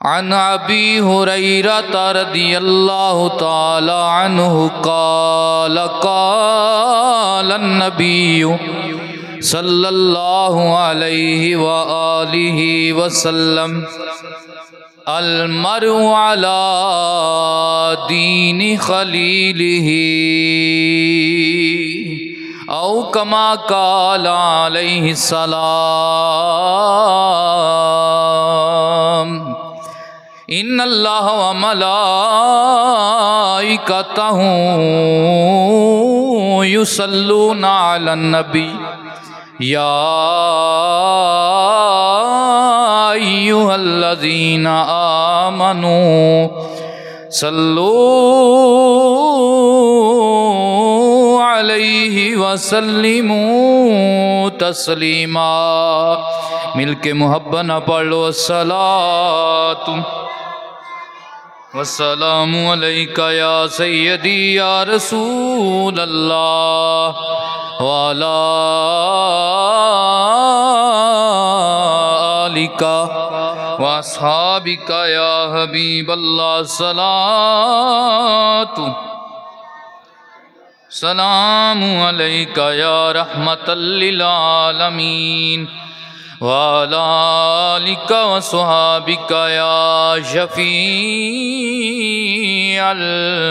अन अबी हुरैरत रदियल्लाहु ताला अन्हु क़ाल क़ाल नबिय्यु सल्लल्लाहु अलैहि व आलिहि वसल्लम अल मरउ अला दीनि खलीलिही औ कमा क़ाल अलैहि सलाम इन्नल्लाह व मलाइकतहु युसल्लूना अलन नबी या अय्युहल्लज़ीना आमनू सल्लू अलैहि वसल्लिमू तस्लीमा। मिलके मुहब्बत न पढ़ लो। अस्सलातु वस्सलामु अलैका या सय्यदी या रसूल अल्लाह वाला आलिका वअस्हाबिका या हबीब अल्लाह। सलातु सलामु अलैका या रहमतल लिल आलमीन वाला आलिका वअस्हाबिका या शफीअल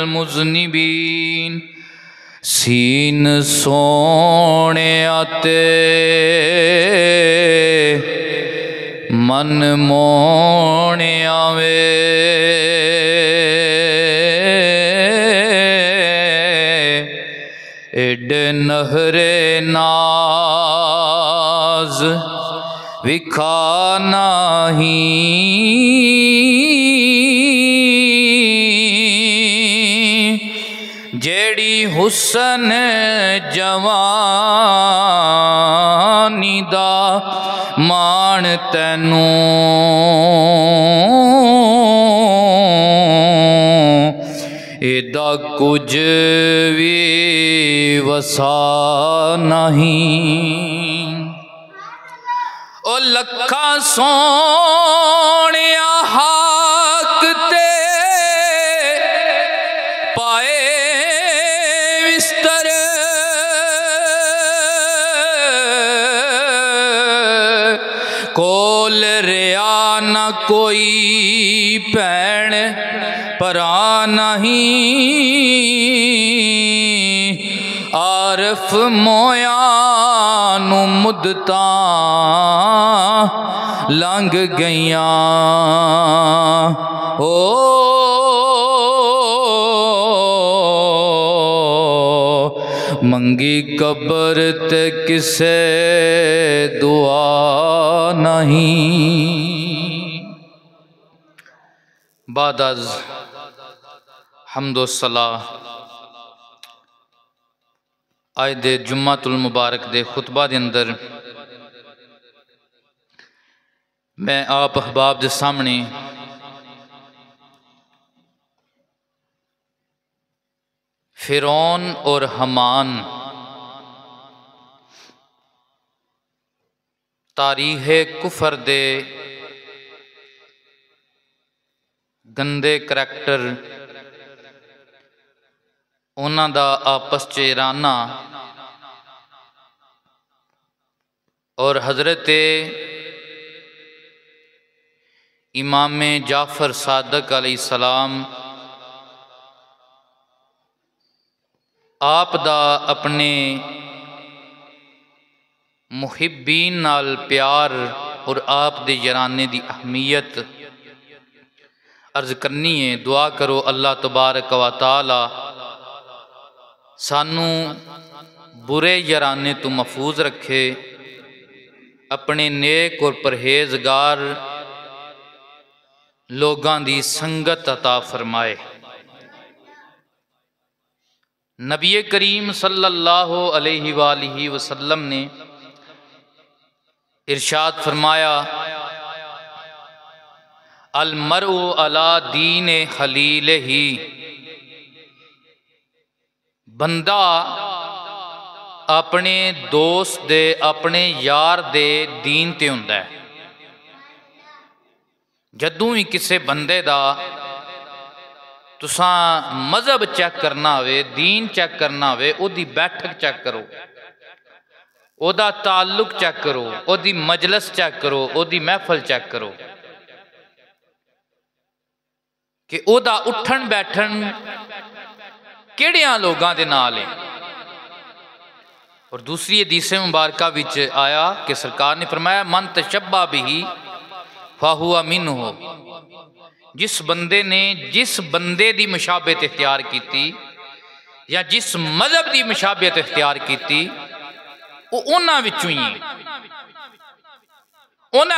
मुज़निबीन। सीन सोने आते मन मोने आवे एड नहरे नाज विखा नहीं जेड़ी हुसन जवानी दा मान तैनू एदा कुछ भी वसा नहीं। ओ लखा सोने हाक ते पाए बिस्तर कोल रिया न कोई भैन परा नहीं आरफ मोया नु मुद्दता लंघ गईया ओ मंगी कबर ते किसे दुआ नहीं। बादअज़ हम्दो सलाह आज दे जुम्मातुल मुबारक दे खुतबा दे अंदर मैं आप अहबाब दे सामने फिरौन और हमान तारीख़ कुफर दे गंदे करैक्टर उन्हां दा आपस च राना और हज़रत इमाम जाफ़र सादक अलैहिस्सलाम आप दा अपने मुहिब्बीन नाल प्यार और आप दे याराने दी अहमियत अर्ज करनी है। दुआ करो अल्लाह तबारक व तआला सानू बुरे याराने तो महफूज रखे, अपने नेक और परहेजगार लोगां दी संगत अता फरमाए। नबी करीम सल्लल्लाहु अलैहि वालिहि वसल्लम ने इरशाद फरमाया अल मरउ अला दीन खलीलिही, बंदा अपने दोस्त दे अपने यार दे दीन ते हुंदा है। जदों भी किसी बंदे दा तुसां मजहब चेक करना होवे, दीन चेक करना होवे, ओदी बैठक चेक करो, ओदा ताल्लुक चेक करो, ओदी मजलस चेक करो, ओदी महफल चेक करो कि ओदा उठन बैठन किहड़ियां लोगां दे नाल है। और दूसरी हदीस मुबारका विच आया कि सरकार ने फरमाया मन तशब्बा बिही फाहुवा मिन्हु, जिस बंदे ने जिस बंदे दी मुशाबहत इख्तियार की या जिस मजहब की मुशाबहत इख्तियार की वो उन्हां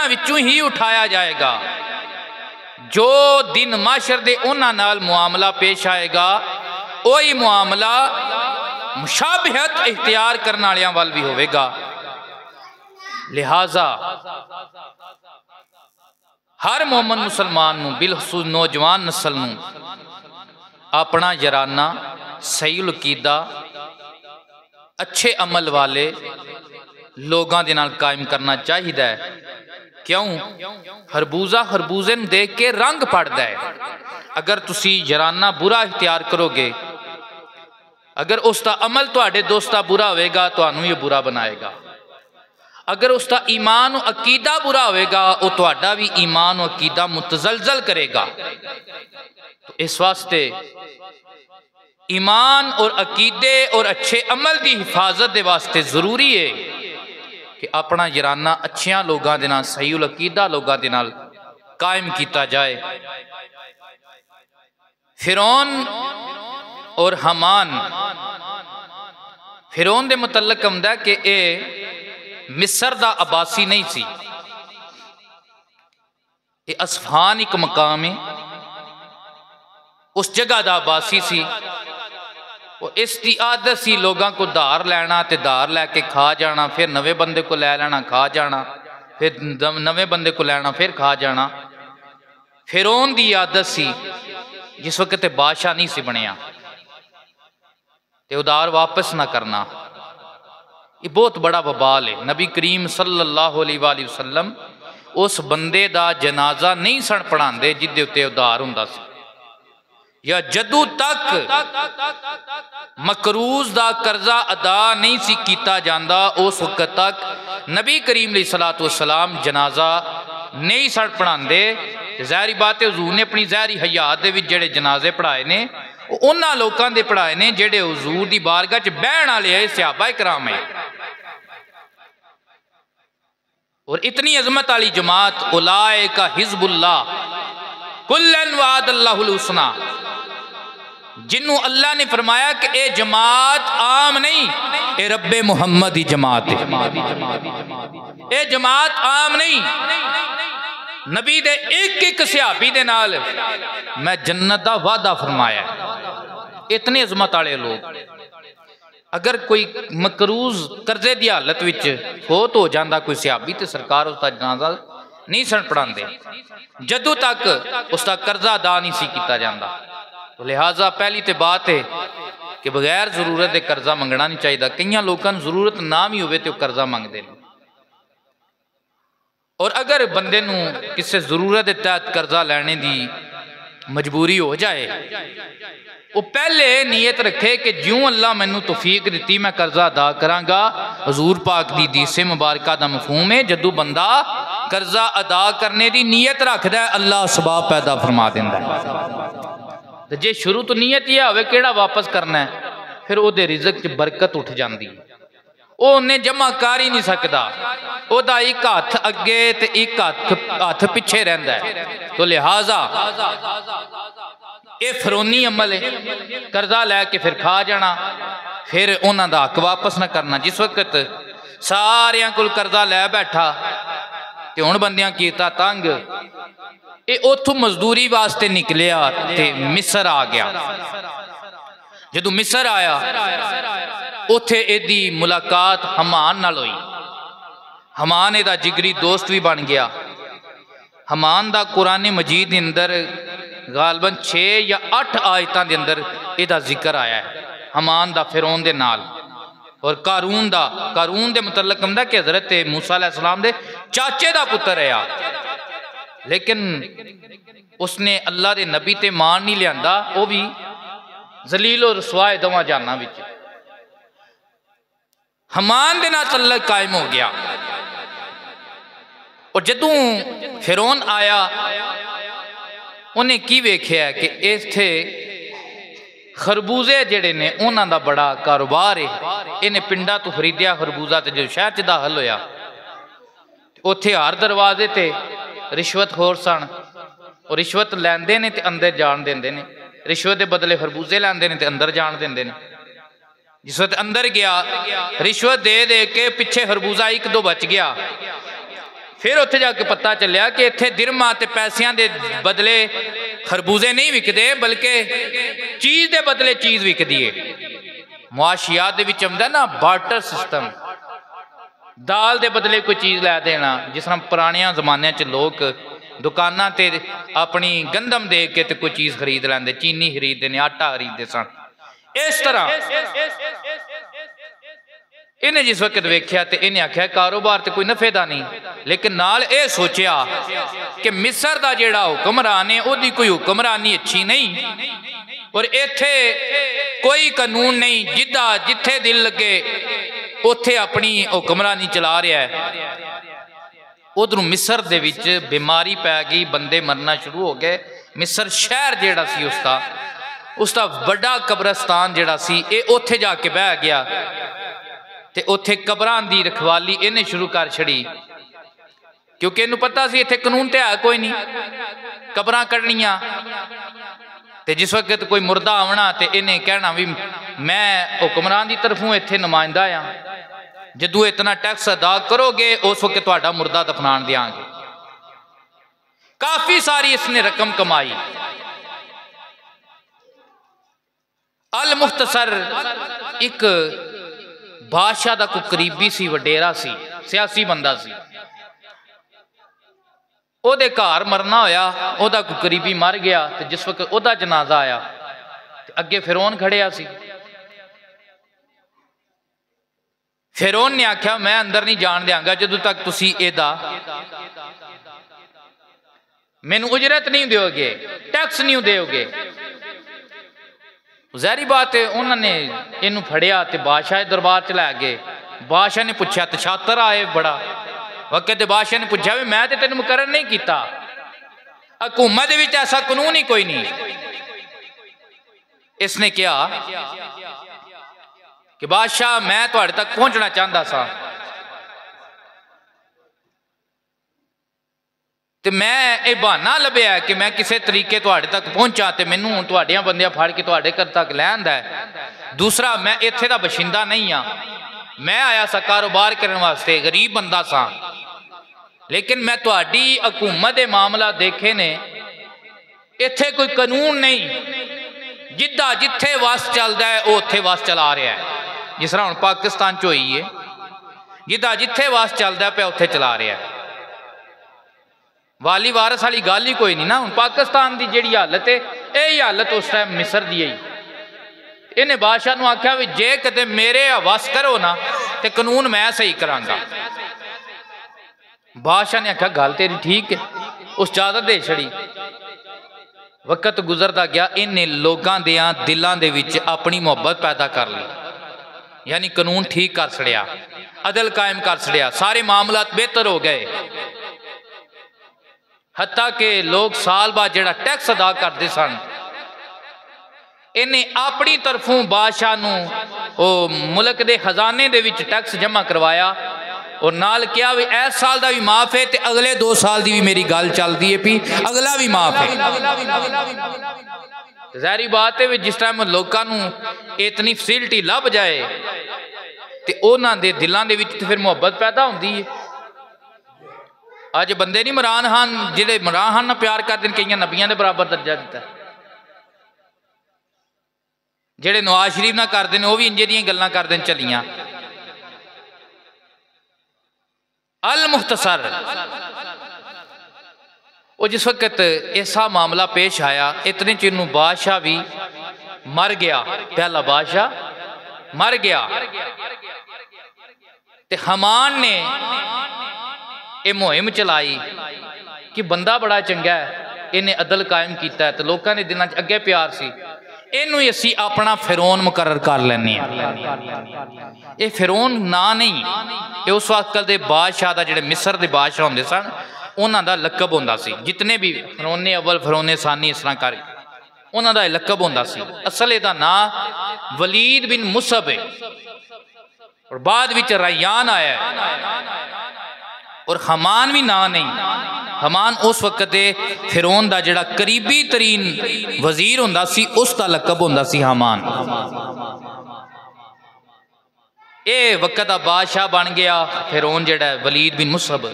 विचों ही उठाया जाएगा। जो दिन माशर दे उन्हां नाल मुआमला पेश आएगा वही मुआमला मुशाबहत इख्तियार करने वालियां वाल भी होवेगा। लिहाजा हर मोमन मुसलमान नूं बिलखसूस नौजवान नस्ल नूं अपना यराना सही अकीदा अच्छे अमल वाले लोगों के नाल कायम करना चाहिए। क्यों? खरबूजा खरबूजे नूं देख के रंग पड़ता है। अगर तुसी यराना बुरा इख्तियार करोगे, अगर उसका अमल तुहाडे दोस्ता बुरा होएगा तुहानूं ये बुरा बनाएगा। अगर उसका ईमान अकीदा बुरा होएगा वो तुहाडा भी ईमान अकीदा मुतजलजल करेगा। तो इस वास्ते ईमान और अकीदे और अच्छे अमल की हिफाजत के वास्ते जरूरी है कि अपना यराना अच्छिया लोगों के नाल सही अकीदा लोगों के नाल कायम किया जाए। फिरौन और हमान, फिरौन के मुतलक आउंदा कि ये मिस्र दा अबासी नहीं सी, ये असफान एक मकाम है, उस जगह दा अबासी सी। और इसकी आदत सी लोगों को धार लैना ते धार लैके खा जाना, फिर नवे बंदे को लै लेना खा जाना, फिर नवे बंदे को लैना फिर खा जाना। फिरौन दी आदत सी, जिस वक्त बादशाह नहीं सी बनिया, ते उधार वापस ना करना। ये बहुत बड़ा वबाल है। नबी करीम सल्लल्लाहु अलैहि वसल्लम उस बंदे दा जनाजा नहीं सन पढ़ाते जिदे उत्ते उधार हुंदा सी, या जदों तक मकरूज दा कर्जा अदा नहीं सी कीता जांदा उस वक्त तक नबी करीम अलैहिस्सलातु वस्सलाम जनाजा नहीं सन पढ़ाते। ज़ाहिरी बात है हुजूर ने अपनी ज़ाहिरी हयात दे विच जिहड़े जनाजे पढ़ाए ने उन्हां लोकां दे पढ़ाए ने जिहड़े हुजूर दी बारगाह च बहण वाले है, सहाबा इकराम है। और इतनी अजमत वाली जमात उलाइका हिज़्बुल्लाह कुल्लन वअदल्लाहुल हुस्ना, जिन्हों अल्लाह ने फरमाया कि ये जमात आम नहीं, ये रब्बे मुहम्मद की जमात है। ये जमात आम नहीं, नबी दे एक एक सहाबी दे नाल मैं जन्नत दा वादा फरमाया। इतने अजमत वाले लोग, अगर कोई मकरूज कर्जे की हालत विच फौत हो जाता कोई सहाबी तो सरकार उसका जनाजा नहीं सन पढ़ाते जदों तक उसका कर्जा अदा नहीं सी किया जाता। तो लिहाजा पहली तो बात है कि बगैर जरूरत के कर्जा मंगना नहीं चाहिए। कई लोगों को जरूरत ना भी हो तो कर्जा मंगते हैं। और अगर बंदे नूं किसी जरूरत के तहत कर्जा लैने की मजबूरी हो जाए, वो पहले नीयत रखे कि ज्यों अल्लाह मैनू तौफीक दी मैं कर्जा अदा करांगा। हजूर पाक दी हदीसे मुबारका दा मफहूम है जदों बंदा कर्जा अदा करने की नीयत रखता है अल्लाह सबाब पैदा फरमा दिंदा है। तो जे शुरू तो नीयत यह होवे किहड़ा वापस करना है, फिर उहदे रिज़्क च बरकत उठ जाती है। वो उन्हें जमा कर ही नहीं सकता, ओदा एक हाथ अगे ते एक हाथ पिछे रहिंदा है। तो लिहाजा ये फिरौनी अमल है, कर्जा लैके फिर खा जाना, फिर उन्हां दा हक वापस ना करना। जिस वक्त सारियां कोल कर्जा लै बैठा ते हुण बंदियां कीता तंग, ये उथों मजदूरी वास्ते निकलिया ते मिस्र आ गया। जदों मिस्र आया उथे एदी मुलाकात हमान नाल हुई। हमान एदा जिगरी दोस्त भी बन गया। हमान दा कुरान मजीद के अंदर गालबन 6 या 8 आयतां के अंदर एदा जिक्र आया है हमान दा फिरौन दे नाल। और कारून दे मुतलक हुंदा कि हज़रत मूसा अलैहिस्सलाम दे चाचे दा पुत्र है। लेकिन उसने अल्लाह के नबी ते मान नहीं लिया, वह भी जलील और रसवाए दोवां जाना विच। हमान दे नाल तल्लक कायम हो गया। और जदों फिरौन आया, उन्हें की वेख्या कि इत्थे खरबूजे जिहड़े ने उन्हां दा बड़ा कारोबार है। इन्हें पिंडा तो खरीदिया खरबूजा, तो जो शहर च दाखल होया, उत्थे हर दरवाजे ते रिश्वतखोर सन। और रिश्वत लैंदे ने ते अंदर जान देंदे ने, रिश्वत के बदले खरबूजे लैंदे ने ते अंदर जान देंदे ने। जिस वक्त अंदर गया, रिश्वत दे दे के पिछे खरबूजा एक दो बच गया। फिर उत्थे जाके पता चलिया कि इत्थे दिरहमां ते पैसियां दे बदले खरबूजे नहीं विकदे, बल्कि चीज़ के बदले चीज़ विकदी है। मुआशियात दे विच आउंदा ना बार्टर सिस्टम, दाल के बदले कोई चीज़ लै देना। जिस तरह पुराने जमाने च लोग दुकाना ते अपनी गंदम दे के ते कोई चीज़ खरीद लैंदे, चीनी खरीदते ने, आटा खरीदते सन। इस तरह इन्हें जिस वक्त वेख्या तो इन्हें आख्या कारोबार तो कोई नफे का नहीं, लेकिन नाल ये सोचा कि मिस्र का जिहड़ा हुक्मरान है उसकी कोई हुक्मरानी अच्छी नहीं, और इत्थे कोई कानून नहीं, जिदा जिथे दिल लगे उत्थे अपनी हुक्मरानी चला रहा है। उधरों मिस्र दे विच बीमारी पै गई, बंदे मरना शुरू हो गए। मिस्र शहर जिहड़ा सी उसका बड़ा कब्रस्तान जिहड़ा सी उत्थे जाके बह गया, ते उत्थे कब्रां दी रखवाली इन्हें शुरू कर छड़ी, क्योंकि इन्हू पता सी इत्थे कानून ते है कोई नहीं, कब्रां कढ़नियां। ते जिस वक्त कोई मुर्दा आवना ते इन्हें कहना भी मैं हुक्मरान की तरफों इत्थे नुमाइंदा हाँ, जदों इतना टैक्स अदा करोगे उस वक्त तुहाडा मुर्दा दफनान देंगे। काफी सारी इसने रकम कमाई। अल मुख्तसर एक बादशाह का कोई करीबी सी, वडेरा सी, सियासी बंदा सी। ओदे घर मरना होया, ओदा कोई करीबी मर गया, तो जिस वक्त ओदा जनाजा आया अगे फिरौन खड़िया सी। फिरौन ने आख्या मैं अंदर नहीं जान देंगा जदों तक तुसी एदा मैनू उजरत नहीं दोगे, टैक्स नहीं दोगे। ज़ाहिरी बात है, उन्होंने इनू फड़िया तो बादशाह दरबार च लै गए। बादशाह ने पूछा, तछातर आए बड़ा वक्त, बादशाह ने पूछा भी मैं तो तेन मुकर्रर नहीं किया, हुकूमत विच ऐसा कानून ही कोई नहीं। इसने कहा कि बादशाह मैं तुहाडे तक पहुंचना चाहता सा, तो मैं ये बहाना लभ्या कि मैं किसी तरीके तुहाडे तक पहुंचा, तो मैनू तुहाडियां बंदियां फड़ के तुहाडे घर तक लैंदा है। दूसरा, मैं इत्थे दा बशिंदा नहीं हाँ, मैं आया सा कारोबार करने वास्ते, गरीब बंदा सा, लेकिन मैं तुहाडी हुकूमत के मामला देखे ने, इत्थे कोई कानून नहीं, जिद्दा जिथे वस चलता है वो उत्थे वस चला रहा है। जिस तरह हुण पाकिस्तान च होई है, जिद्दा जिथे वस चलता पे उत्थे चला रहा है। वाली वारस वाली गल ही कोई नहीं ना। हुण पाकिस्तान की जिहड़ी हालत है, यही हालत उस टाइम मिस्र दी है। इन्हें बादशाह नूं आख्या भी जे कदे मेरे वस करो ना तो कानून मैं सही करांगा। बादशाह ने आख्या गल तेरी ठीक है, उस इजाजत दे छड़ी। वक्त गुजरता गया, इन्हें लोगों दियां दिलों दे विच अपनी मुहब्बत पैदा कर ली, यानी कानून ठीक कर छड़िया, अदल कायम कर छड़िया, सारे मामलात बेहतर हो गए। हत्ता के लोग साल बाद जिहड़ा टैक्स अदा करते सन, इन्हें अपनी तरफों बादशाह नूं ओ मुल्क के खजाने दे विच टैक्स जमा करवाया, और नाल क्या भी इस साल का भी माफ है, तो अगले 2 साल की भी मेरी गल चलती है भी अगला भी माफ है। ज़ाहिरी बात है, जिस टाइम लोगों नूं इतनी फैसिलिटी लभ जाए तो उन्हां दे दिलों दे विच फिर मुहब्बत पैदा होंदी है। अज बंदे नहीं इमरान खान, जिहड़े इमरान खान नाल प्यार करते हैं, कई नबियां दे बराबर दर्जा दिता। जिहड़े नवाज शरीफ नाल करते हैं, वह भी इंजे दियां गल्लां करदे ने चलियां। अल मुख्तसर, वो जिस वक्त ऐसा मामला पेश आया, इतने चिर नूं बादशाह भी मर गया, पहला बादशाह मर गया। ते हमान ने ये मुहिम चलाई कि बंदा बड़ा चंगा है, इन्हें अदल कायम किया तो लोगों के दिलों अगे प्यार सी, इनू असी अपना फिरौन मुकर्रर कर लैने। ये फिरौन ना नहीं, ये उस वक्त के बादशाह का जोड़े मिस्र के बादशाह होंगे सन उन्हों का लकब होंदा सी। जितने भी फिरौने अव्वल फिरौने सानी इस तरह कर उन्हों का लकब होंदा सी। असल इहदा नाम वलीद बिन मुसब है और बाद विच रैयान आया और हमान भी ना नहीं। हमान उस वक्त फिरौन का जिहड़ा करीबी तरीन वजीर होंदा सी उसका लकब होंदा सी हमान। ये वक्त का बादशाह बन गया फिरौन जिहड़ा वलीद बिन मुसब।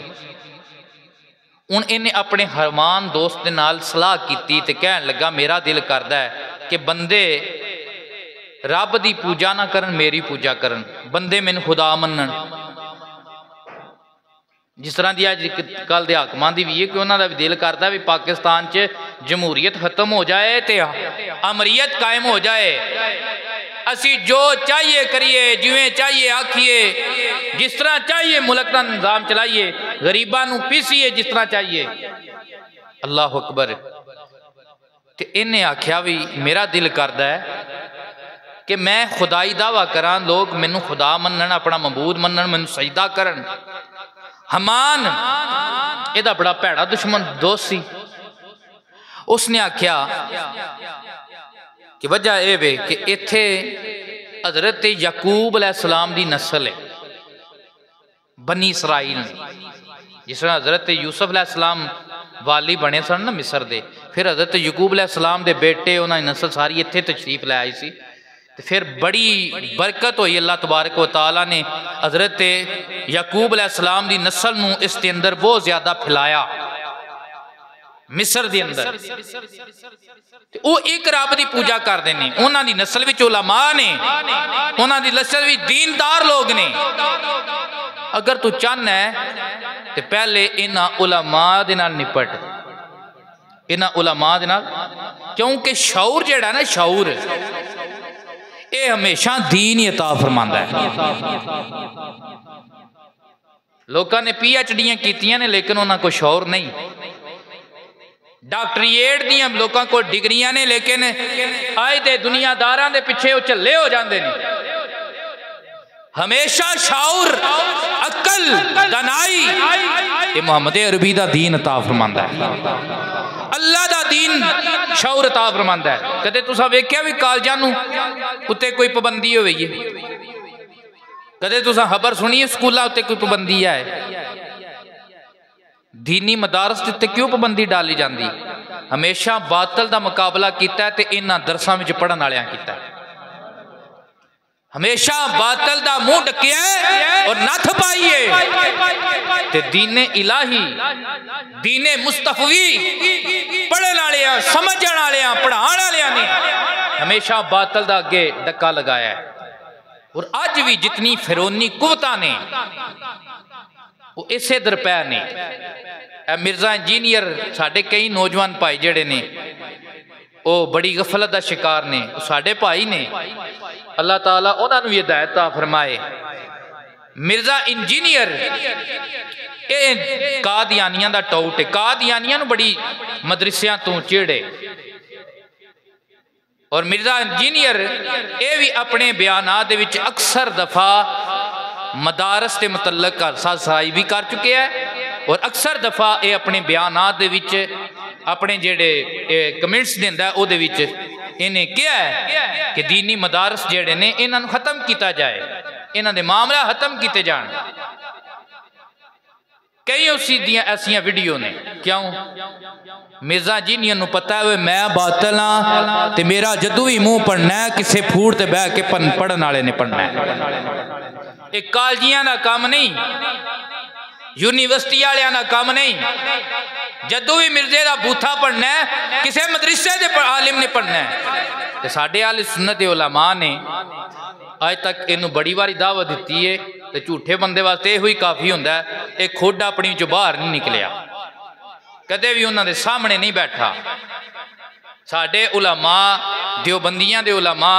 हुण इन्हें अपने हरमान दोस्त के नाल सलाह की ते कहन लगा मेरा दिल करदा है कि बंदे रब की पूजा ना करन, मेरी पूजा करन, बंदे मैनूं खुदा मनन। जिस तरह की अज कल के हाकमां की भी है कि उन्होंने भी दिल करता भी पाकिस्तान च जमहूरीयत खत्म हो जाए तो अमरीयत कायम हो जाए, असी जो चाहिए करिए, जिवें चाहिए आखिए, जिस तरह चाहिए मुल्क का निजाम चलाइए, गरीबां नूं पीसीए जिस तरह चाहिए। अल्लाह अकबर। तो इन्हें आख्या भी मेरा दिल करता है कि मैं खुदाई दावा करा, लोग मैनू खुदा मनन, अपना मबूद मनन, मैनू सजदा करन। हमान इहदा बड़ा भैड़ा दुश्मन दोस्त सी। उसने आख्या कि वजह यह वे कि इत्थे हजरत याकूब अलैहिस्सलाम की नस्ल है, बनी इसराइल। जिस तरह हजरत यूसुफ अलैहिस्सलाम वाली बने सन ना मिस्र दे, फिर हजरत याकूब अलैहिस्सलाम के बेटे उन्होंने नस्ल सारी इत्थे तशरीफ लै आई सी। फिर बड़ी बरकत हुई, अल्लाह तबारक व तआला ने हजरत याकूब अलैहिस्सलाम की नस्ल नूं इसके अंदर बहुत ज्यादा फैलाया मिस्र के अंदर। वो एक रब की पूजा करते हैं, उन्हों की नस्ल विच उलमा ने, उन्हों की नस्ल विच दीनदार लोग ने। अगर तू चाहना है तो पहले इन्हां उलमा दे नाल निपट, इन्हां उलमा दे नाल, क्योंकि शऊर जिहड़ा ना, शऊर ये हमेशा दीन ही अता फरमांदा है। लोगों ने PhD कीतियां ने लेकिन उन्होंने कोई शौर नहीं। डॉक्टरीएट दियां लोगों को डिग्रियां ने लेकिन अज दे दुनियादारां दे पिछे वो झल्ले हो जाते हैं। हमेशा शौर, अकल, दनाई ये मुहम्मद अरबी का दीन अता फरमांदा है। अल्लाह का दीन शौर अता फरमांदा है। कदे तुसां वेख्या भी कालजां नूं उत्ते कोई पाबंदी होई है? कदे तुसां खबर सुनी स्कूलों उत्ते कोई पाबंदी है? दीनी मदारस उत्ते क्यों पाबंदी डाली जाती? हमेशा बातल का मुकाबला किया है तो इन्हां दरसां विच पढ़न वालियां कीता है। हमेशा बातल का मुंह ढकिया और नथ पाइए ते दीने इलाही, दीने मुस्तफवी पढ़न वाले, समझण वाले, पढ़ाने वाले ने हमेशा बातल का अगे डक्का लगाया है। और अज भी जितनी फिरौनी कुवतां ने वो इसे दरपै ने। मिर्जा इंजीनियर साढ़े कई नौजवान भाई जड़े ने वो बड़ी गफलत का शिकार ने, साढ़े भाई ने, अल्लाह ताला उन्होंने भी हिदायत फरमाए। मिर्जा इंजीनियर ये कादियानियां दा टाउट है, कादियानियां नूं बड़ी मदरसियां तो चिड़े। और मिर्जा इंजीनियर ये भी अपने बयानात दे विच अक्सर दफा मदारस के मुतल्लक सराई भी कर चुके हैं और अक्सर दफा ये अपने बयानात दे विच अपने जेड़े कमेंट्स दिंदा है उहदे विच इन्हें क्या है कि दीनी मदारस जेड़े ने इन्हां नूं खत्म किया जाए, इन्हां दे मामला खत्म किए जान। कई उसी दियां ऐसियां वीडियो ने। क्यों? मिर्जा इंजीनियर नूं पता है मैं बातल हाँ ते मेरा जदों भी मूँह पढ़ना है किसी फूट ते बह के पढ़न वाले ने पढ़ना है। एक कालजियां का काम नहीं, यूनिवर्सिटी वालियां का काम नहीं। जदों भी मिर्जे का बूथा पढ़ना है किसी मदरसे के आलिम ने पढ़ना है। तो साढ़े आले सुन्नत दे उलमा ने अज तक इनू बड़ी बारी दावत दी है। तो झूठे बंदे वास्ते यही काफ़ी होंदा है, एक खुद अपनी चो बाहर नहीं निकलिया, कदे भी उन्होंने सामने नहीं बैठा। साढ़े उलमा, देवबंदियां दे उलमा,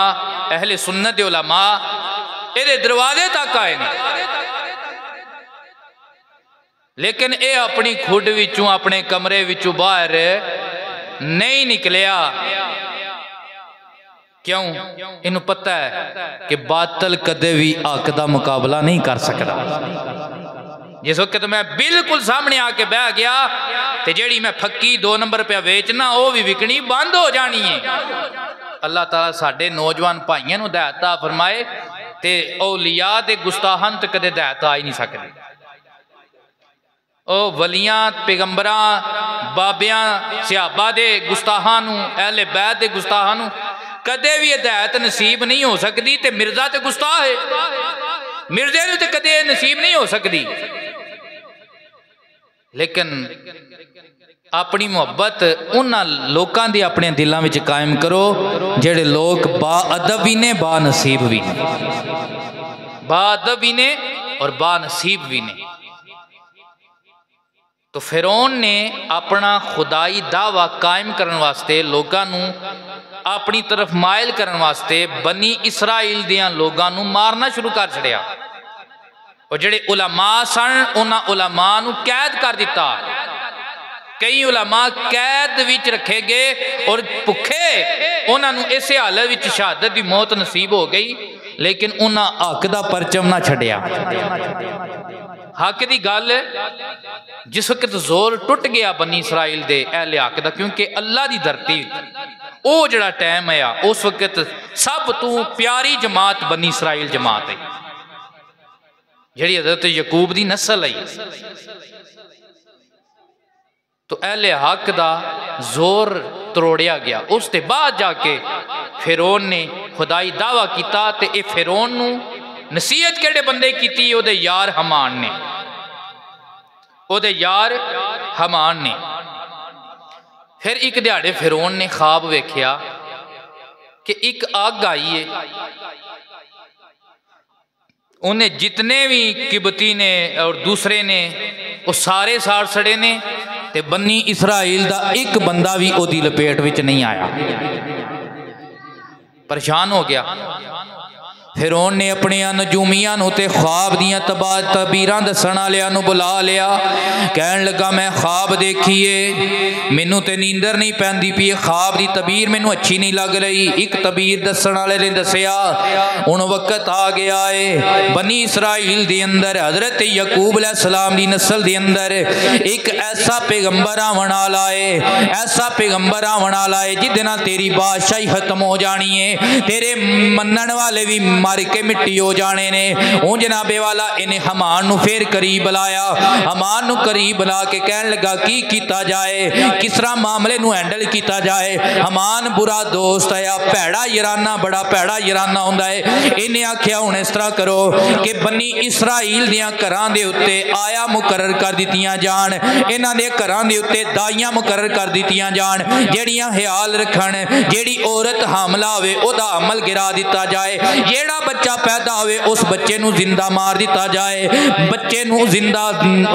अहले सुन्नत दे उलमा ये दरवाजे तक आए ने। लेकिन ये अपनी खुड विचों अपने कमरे विचों बाहर नहीं निकलिया। क्यों? इनू पता है कि बातल कदे भी हक का मुकाबला नहीं कर सकता। जिस वक्त मैं बिल्कुल सामने आके बह गया तो जेड़ी मैं फक्की 2 नंबर पे वेचना वो भी विकनी बंद हो जानी है। अल्लाह ताला साडे नौजवान भाइयों नूं हिदायत फरमाए ते औलिया ते गुस्ताहां ते कदे हिदायत आ ही नहीं सकती। ओ वलियां पैगंबरां बाबियां सहाबा दे गुस्ताहां नूं अहले बैत दे गुस्ताहां नूं कदे भी हिदायत नसीब नहीं हो सकती। ते मिर्जा ते गुस्ताह है, मिर्जे नूं ते कदे नसीब नहीं हो सकती। लेकिन अपनी मुहब्बत उन्होंने लोगों की अपने दिलों में कायम करो जेड़े लोग बाअदब भी ने बानसीब भी ने, बाअदब भी ने और बानसीब भी ने। तो फिरौन ने अपना खुदाई दावा कायम करने वास्ते लोगों को अपनी तरफ मायल करने वास्ते बनी इसराइल दियां लोगों को मारना शुरू कर छड़िया। और जेड़े उलमा सन उन्हां उलमा नूं कैद कर दिता। कई उलमा कैद विच रखे गए और भुखे उन्होंने इस हालत विच शहादत की मौत नसीब हो गई। लेकिन उन्हां हक दा परचम ना छड्डिया। हक की गल जिस वक्त जोर टुट गया बनी इसराइल दे अहले हक दा, क्योंकि अल्लाह की धरती वो जड़ा टाइम आया उस वक्त सब तो प्यारी जमात बनी इसराइल जमात है जिहड़ी हज़रत यकूब की नस्ल आई। तो अहले हक का जोर तरोड़िया गया। उसके बाद जाके फिरौन ने खुदाई दावा किया। तो ये फिरौन नूं नसीहत किहड़े बंदे की? उहदे यार हमान ने, उहदे यार हमान ने। फिर एक दिहाड़े फिरौन ने ख्वाब वेख्या कि एक अग आई है, उन्हें जितने भी किबती ने और दूसरे ने वो सारे साड़ सड़े ने ते बन्नी इसराइल दा एक बंदा भी ओदी लपेट विच नहीं आया। परेशान हो गया। फिरौन ने अपने नजूमियां नूं ते ख्वाब दियां तबीरां दसण वालियां नूं बुला लिया। कहन लगा मैं ख्वाब देखीए, मैनू ते नींदर नहीं पैंदी पई, ख्वाब दी तबीर मैनू अच्छी नहीं लग रही। एक तबीर दसण वाले ने दसिया हुण वक्त आ गया है बनी इसराइल दे अंदर हजरत यकूब अलैहिस्सलाम दी नस्ल दे अंदर एक ऐसा पैगंबर आवन वाला है, ऐसा पैगंबर आवन वाला है जिहदे नाल तेरी बादशाही खत्म हो जानी है, तेरे मनण वाले भी मर के मिट्टी हो जाने ने। हूँ जनाबे वाला इन्हें हमान नूं फिर करीब बुलाया। हमान नूं करीब बुला के कहन लगा की किया जाए, किस तरह मामले नूं हैंडल किया जाए। हमान बुरा दोस्त है, भैड़ा यराना, बड़ा भैड़ा यराना हुंदा है। इन्हें आख्या हुण इस तरह करो कि बनी इसराइल दियां घरां दे उत्ते आया मुकर्रर कर दित्तियां जाण, इन्हां दे घरां दे उत्ते दाइयां मुकर्रर कर दित्तियां जाण जेड़ियां ख्याल रखण, जेड़ी औरत हामला होवे ओदा अमल गिरा दिता जाए, जेड़ा बच्चा पैदा होवे उस बच्चे नूं जिंदा मार दिता जाए, बच्चे नूं जिंदा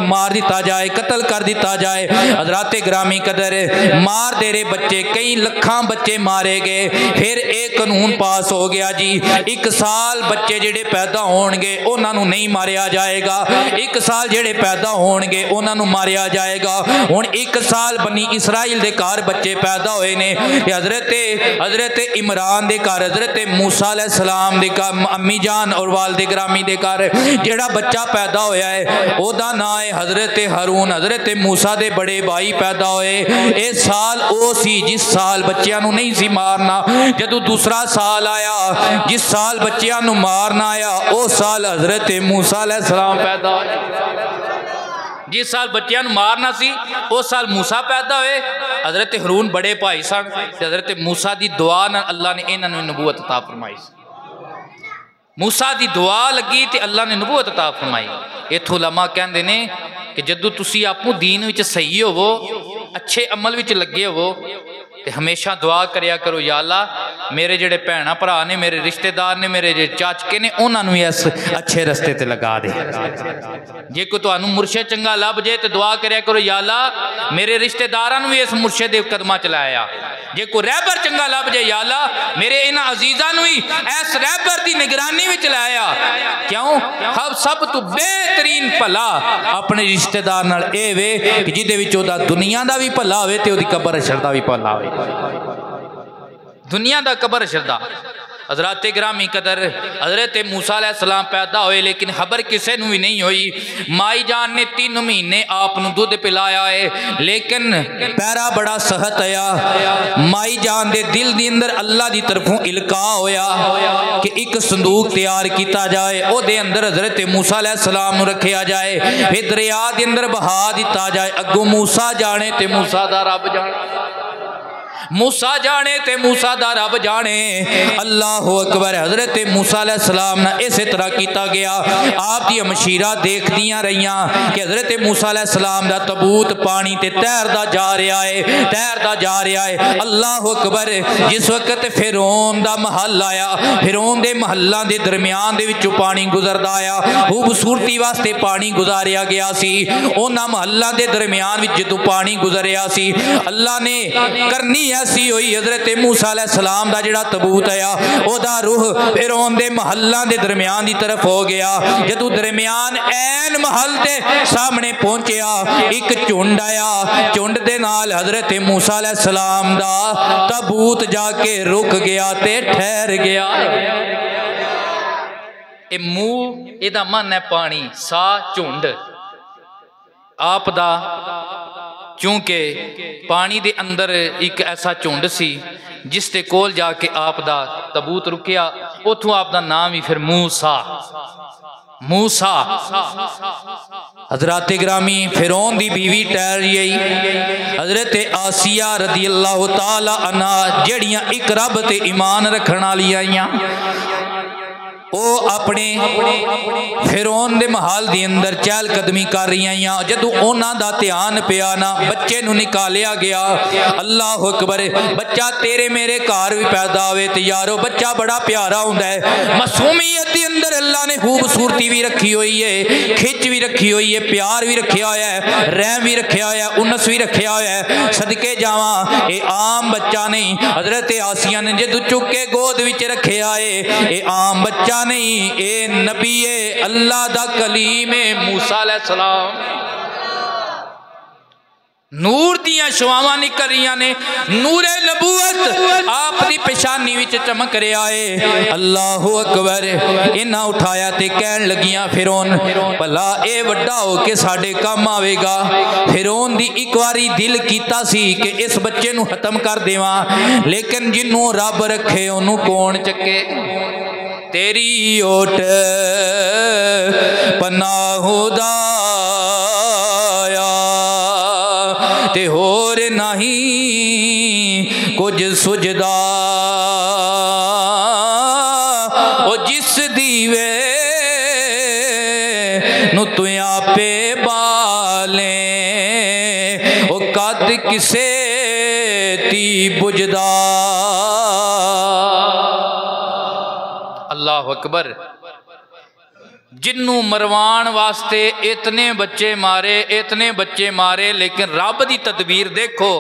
मार दिता जाए, कत्ल कर दिता जाए। हज़रात ग्रामी कदर मार दे रहे बच्चे, कई लखां बच्चे मारे गए। फिर एक कानून पास हो गया जी, 1 साल बच्चे जेड़े पैदा होणगे उन्हां नूं नहीं मारिया जाएगा, 1 साल जेड़े पैदा होणगे उन्हां नूं मारिया जाएगा। हुण 1 साल बनी इसराइल दे घर बच्चे पैदा होए ने। हज़रत इमरान दे घर, हज़रत मूसा अलैहिस्सलाम दे अम्मी जान और वालदे ग्रामी दे घर जेड़ा बच्चा पैदा होया है ओदा नाम है हजरत हारून। हजरत मूसा दे बड़े भाई पैदा होए। ये साल ओ सी जिस साल बच्चियां नूं नहीं सी मारना। जदों दूसरा साल आया जिस साल बच्चियां नूं मारना आया उस साल हजरत मूसा अलैहिस्सलाम पैदा होए। जिस साल बच्चियां नूं मारना सी उस साल मूसा पैदा हुए। हजरत हारून बड़े भाई सन। हजरत मूसा की दुआ नाल अल्लाह ने इन्हां नूं नबूवत अता फरमाई। मूसा की दुआ लगी तो अल्लाह ने नबूवत अता फरमाई। इत्थों उलमा कहंदे ने कि जदों तुसी आपू दीन विच सही होवो, अच्छे अमल विच लगे होवो तो हमेशा दुआ करया करो, या अल्लाह मेरे जेड़े भैन भरा ने, मेरे रिश्तेदार ने, मेरे जे चाचके ने, उन्होंने भी इस अच्छे रस्ते ते लगा दे। जे कोई तुहानू मुर्शिद चंगा लभ जाए तो दुआ करया करो, या अल्लाह मेरे रिश्तेदारां नूं भी इस मुर्शिद दे कदमां च लाया। जे कोई रहबर चंगा लभ जाए, या अल्लाह मेरे इन्हां अजीज़ां नूं ही इस रहबर की निगरानी विच लाया। क्यों? हम सब तो बेहतरीन भला अपने रिश्तेदार नाल ए वे कि जिहदे विच ओहदा दुनिया दा भी भला होवे ते ओहदी कबर अशर दा भी भला होवे। दुनिया दा कबर अशर दा। हज़रात गिरामी कदर हज़रत मूसा अलैहिस्सलाम पैदा होए, लेकिन खबर किसी नूं भी नहीं हुई। माई जान ने 3 महीने आप नूं दुध पिलाया है, लेकिन पैरा बड़ा सख्त आया। माई जान दे दिल दी अंदर अल्लाह दी तरफों इल्का होया कि एक संदूक तैयार किया जाए, ओहदे अंदर हज़रत मूसा अलैहिस्सलाम नूं रखिया जाए, फिर दरिया दे अंदर बहा दिता जाए। अगों मूसा जाने ते मूसा दा रब जाने, मूसा जाने ते मूसा दा रब जाने। अल्लाह अकबर। हज़रत मूसा अलैहिस्सलाम ना इस तरह किया गया। आप दी मशीरा देखदियां रहियां कि हज़रत मूसा अलैहिस्सलाम दा तबूत पानी ते तैरदा जा रहा है, तैरदा जा रहा है। अल्लाह अकबर। जिस वक्त फिरौन दा महल आया, फिरौन दे महलों के दरम्यान दे विचों पानी गुजरदा आया। खूबसूरती वास्ते पानी गुजारिया गया सी। उन्हां महलों के दरम्यान विच जदों पानी गुजरिया सी, अल्लाह ने करनी ऐसी हुई, हज़रत मूसा अलैहिस्सलाम दा जिहड़ा तबूत आया ओहदा रूह फिरौन दे महलों के दरम्यान की तरफ हो गया। जदों दरम्यान ऐन महल के सामने पहुंचया, एक झुंड आया, झुंड दे नाल हज़रत मूसा अलैहिस्सलाम दा तबूत जाके रुक गया ते ठहर गया। ए मुंह इहदा मन है पानी, सा झुंड आप दा, क्योंकि पानी दे अंदर एक ऐसा झुंड सी जिस दे कोल जाके आप दा तबूत रुकिया। उथों आप दा नाम ही फिर मूसा, मूसा। हज़रात गिरामी फिरौन दी बीवी ठहरी आई, हज़रत आसिया रदी अल्लाह तआला अन्हा, जड़ियां एक रब ते ईमान रखण वाली आईयां, वो अपने फिरौन दे महल दे अंदर चहल कदमी कर रही आईयां। जदों उन्हां दा ध्यान पिया ना, बच्चे नूं निकालिया गया। अल्लाह अकबर। बच्चा तेरे मेरे घर भी पैदा होवे ते यारो बच्चा बड़ा प्यारा हुंदा है। मासूमियत दे अंदर अल्लाह ने खूबसूरती भी रखी हुई है, खिच भी रखी हुई है, प्यार भी रखा होया है, रहम भी रखा होया है, उनस भी रखा होया है। सदके जावां ये आम बच्चा नहीं। हज़रत आसिया ने जदों चुक के गोद विच रखिया है, ये आम बच्चा नहीं, ए नबी अल्लाह दा कलीम मूसा अलैहिस्सलाम। नूर दियां शवावां निकल रही ने, नूरे नबूवत आप दी पेशानी विच चमक रहा है। अल्लाह अकबर। इन्हां उठाया ते कहन लगियां फिरौन भला ए वड्डा हो के साडे काम आवेगा। फिरौन दी एक बारी दिल कीता सी कि इस बच्चे नूं खत्म कर देवां, लेकिन जिन्हों रब रखे उन्होंने कौन चके। तेरी ओट पनाहुदाया ते होर नहीं कुछ सुझदा, ओ जिस दीवे नु तू आपे बाले, ओ कद किसे ती बुझदा। अल्लाह अकबर। जिन्नू मरवान वास्ते इतने बच्चे मारे, इतने बच्चे मारे, लेकिन रब दी तदबीर देखो।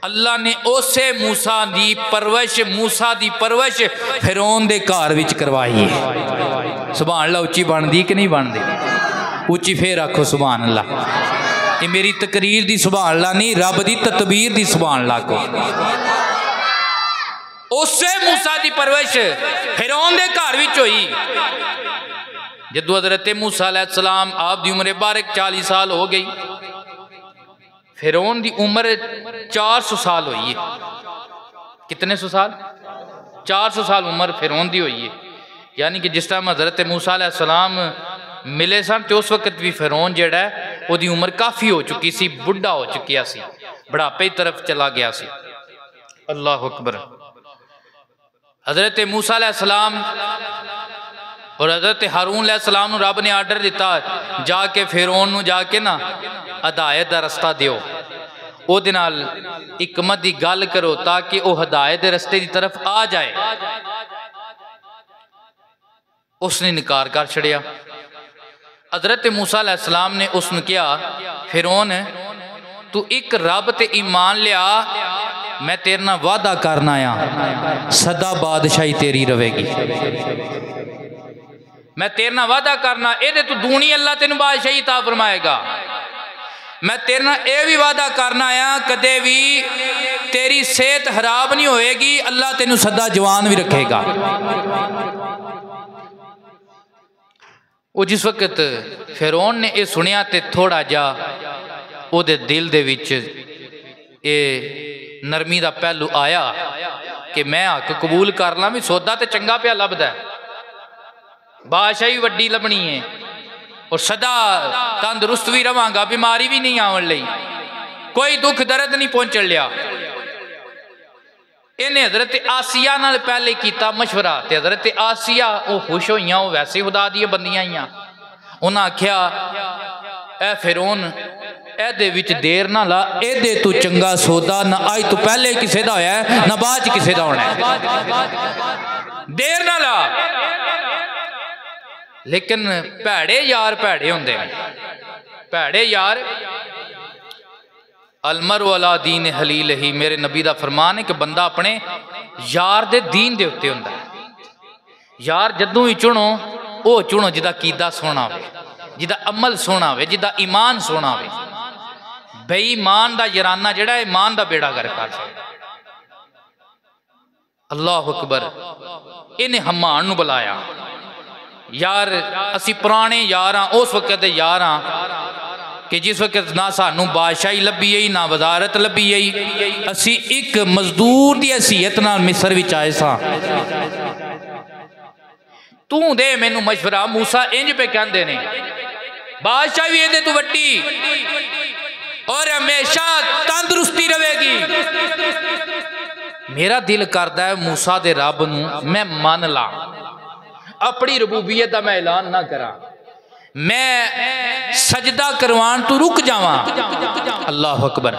अल्लाह ने उसे मूसा दी परवरिश, मूसा दी परवरिश फिरौन दे घर विच करवाई है। सुभान अल्लाह। उच्ची बनदी कि नहीं बनदी? उच्ची फिर आखो सुभान अल्लाह। ये मेरी तकरीर दी सुभान अल्लाह नहीं, रब दी तदबीर दी सुभान अल्लाह को। उसे मूसा की परवरिश फिरौन दे घर विच होई। जदों हज़रत मूसा अलैहिस्सलाम आप दी उम्र बारक 40 साल हो गई, फिरौन दी उम्र 400 साल हुई है। कितने सौ साल? 400 साल उम्र फिरौन दी हुई है। यानी कि जिस टाइम हज़रत मूसा अलैहिस्सलाम मिले सन तो उस वक्त भी फिरौन जिहड़ा है उहदी उम्र काफ़ी हो चुकी सी, बुढ़ा हो चुकिया सी, बुढ़ापे की तरफ चला गया सी। अल्लाह अकबर। हज़रत मूसा अलैहिस्सलाम और हज़रत हारून अलैहिस्सलाम रब ने आर्डर दिता जाके फिरौन नूं जाके ना हदायत का रस्ता दिओ, उहदे नाल हिकमत दी गल करो ताकि वह हदायत के रस्ते की तरफ आ जाए। उसने इनकार कर छड़िया। हज़रत मूसा अलैहिस्सलाम ने उसने कहा फिरौन तू एक रब ते ईमान लिया मैं तेरे नाल वादा करना आया सदा बादशाही तेरी रहेगी। मैं तेरे नाल वादा करना ये तू दूनी अल्लाह तेन बादशाही ता फरमाएगा। मैं तेरे नाल यह भी वादा करना आया कदे भी तेरी सेहत खराब नहीं होएगी, अल्लाह तेनू सदा जवान भी रखेगा। वो जिस वक्त फिरौन ने यह सुनिया तो थोड़ा जा उहदे दिल दे विच ये नरमी का पहलू आया कि मैं हक कबूल कर ला भी सौदा तो चंगा पिया लभदा है, बादशाही वड्डी लभनी है और सदा तंदुरुस्त भी रवांगा, बीमारी भी नहीं आवन लई, कोई दुख दर्द नहीं पहुंचण लिया। इन्हें हजरत आसिया नाल पहले किया मशवरा तो हजरत आसिया वो खुश होइयां, वो वैसे खुदा दी बंदियां ही उन्हें आख्या ए फिरौन ए विच देर ना ला, ए तू चंगा सौदा ना अज तू पहले किसी का होया है ना बाद किसी का होना है, देर ना ला। लेकिन भैड़े यार भैड़े होंदे ने, भैड़े यार अलमर वाला दीन हलील ही, मेरे नबी का फरमान है कि बंदा अपने यार दे दीन दे उत्ते हुंदा है। यार जदों ही चुनो वो चुनो जिदा कीदा सोना हो, जिदा अमल सोना हो, जिदा ईमान सोना हो। बेईमान दा यराना जिहड़ा ईमान दा बेड़ा गर्क कर सकदा। अल्लाह अकबर। इन्हें हमान नूं बुलाया, यार असी पुराने यार हाँ, उस वक्त दे यार हाँ कि जिस वक्त ना सानू बादशाही लभी आई ना वजारत लभी आई, असी एक मजदूर की हैसियत नाल मिस्र विच आए सां। तू दे मैनू मशवरा। मूसा इंज पे कहंदे ने बादशाह भी ये तू वड्डी और हमेशा तंदुरुस्ती रहेगी। मेरा दिल करता है मूसा दे रब नूं मैं मान ला, अपनी रबूबियत का मैं ऐलान ना करा, मैं सजदा करवान तू रुक जावा। अल्लाह अकबर।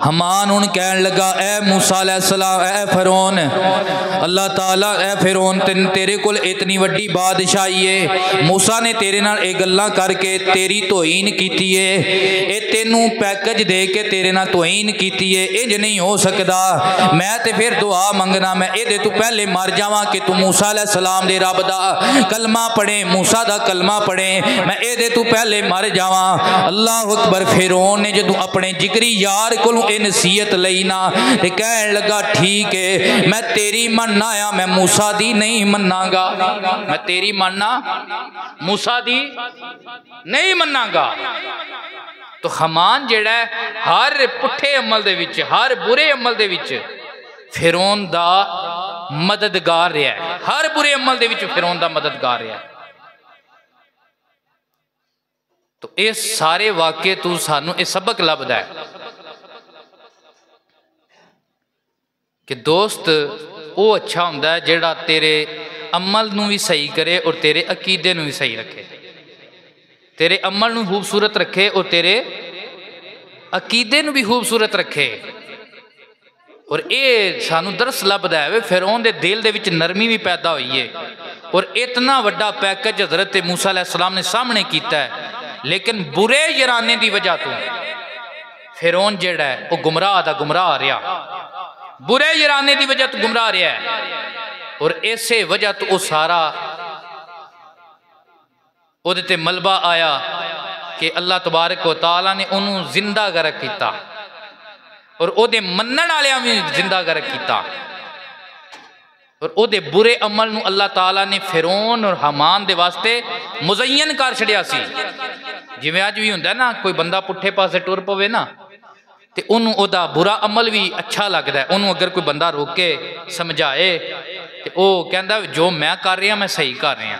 हमान हुण कहन लगा ए मूसा अलैहिस्सलाम, ए फिरौन, अल्लाह ताला ए फिरौन तेरे कोल इतनी वड्डी बादशाही है, मूसा ने तेरे नाल ए गल्लां करके तेरी तोहीन कीती है, ए तेनू पैकेज दे के तेरे नाल तोहीन कीती है, इंज नहीं हो सकदा। मैं ते फिर दुआ मंगना मैं ए तू पहले मर जावां कि तू मूसा अलैहिस्सलाम दे रब दा कलमा पढ़े, मूसा दा कलमा पढ़े, मैं ए तू पहले मर जावा। अल्लाह अकबर। फिरौन ने जदों अपने जिगरी यार कोलों ये नसीहत लई ना ते कहन लगा ठीक है मैं तेरी मनना आया, मैं मूसा दी नहीं मनांगा, मैं तेरी मनना मूसा दी नहीं मनांगा। तो हमान जिहड़ा हर पुठे अमल दे विच, हर बुरे अमल दे विच फिरौन दा मददगार रहा है, हर बुरे अमल दे विच फिरौन दा मददगार रहा है। तो ये सारे वाक़े तू सानू ये सबक लभदा है कि दोस्त वो अच्छा हुंदा है जिहड़ा तेरे अमल नू भी सही करे और तेरे अकीदे नू भी सही रखे, तेरे अमल नू खूबसूरत रखे और तेरे अकीदे नू भी खूबसूरत रखे। और ये सानू दरस लभदा है फिरौन दे दिल दे विच नरमी भी पैदा हुई है और इतना वड्डा पैकेज हज़रत मूसा अलैहिस्सलाम ने सामने कीता है, लेकिन बुरे यराने की वजह तो फिरौन जिहड़ा है वो गुमराह दा गुमराह रहा, बुरे यराने की वजह तो गुमराह रहा है। और इसे वजह तो वो सारा उहदे ते मलबा आया कि अल्लाह तबारक व तआला ने उन्होंने जिंदा गरक किया और उहदे मन्नण वालियां भी जिंदा गरक किया और उहदे बुरे अमल नूं अल्लाह ताला ने फिरौन और हमान दे वास्ते मुज़य्यन कर छड़िया सी। जिवें अज भी हुंदा ना कोई बंदा पुठे पासे टुर पवे ना ते उन्होंने ओहदा बुरा अमल भी अच्छा लगता है, उन्होंने अगर कोई बंदा रोके समझाए तो वह कहता जो मैं कर रहा मैं सही कर रहा,